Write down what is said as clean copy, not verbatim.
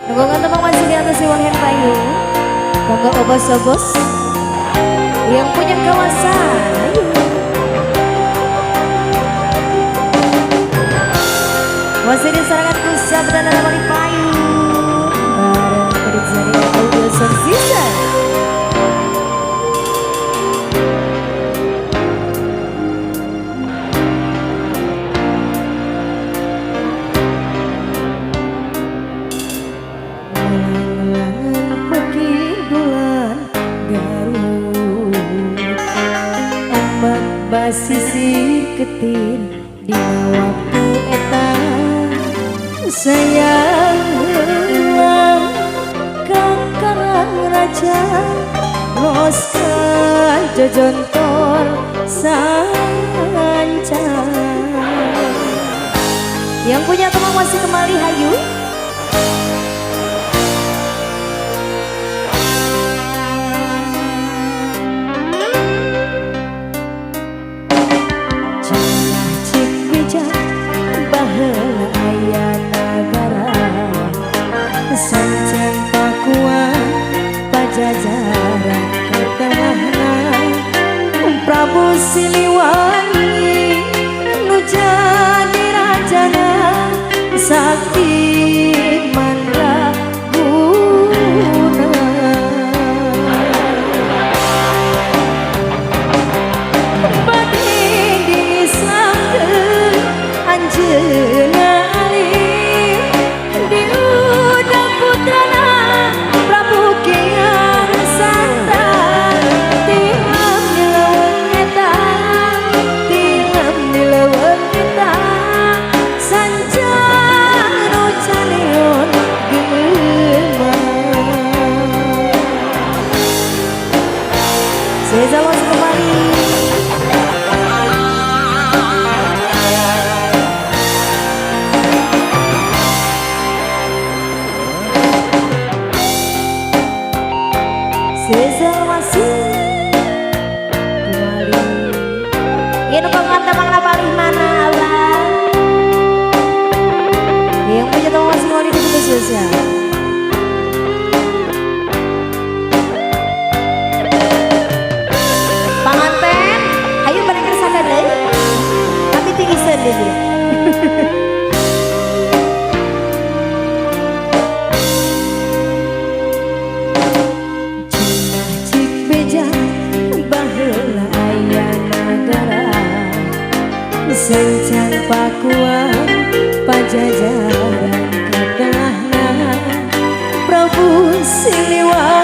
Dukungan tembang masih di atas Iwan Hendrayu. Bangga obos-obos yang punya kawasan. Ayo. Masih di serangan pusat dan ada balik payu. Bareng Kedip Zari Audio Sound System. Sisi ketin di waktu eta sayang kakarang raja los jojontor sanca. Yang punya teman masih kembali hayu. Sanjan Pakuan Pajajaran ketengahna Prabu Siliwangi nu jadi rajana sakti mandraguna. Badai disangkeun anjeunna Seza masuk kembali. Seza masih kembali. Ini pengen teman balik mana Allah. Yang punya teman masih kembali di video sosial. Tapi tinggi sedih dia. Cik beja baheula aya nagara Sanjan Pakuan Pajajaran ketengahna Prabu Siliwangi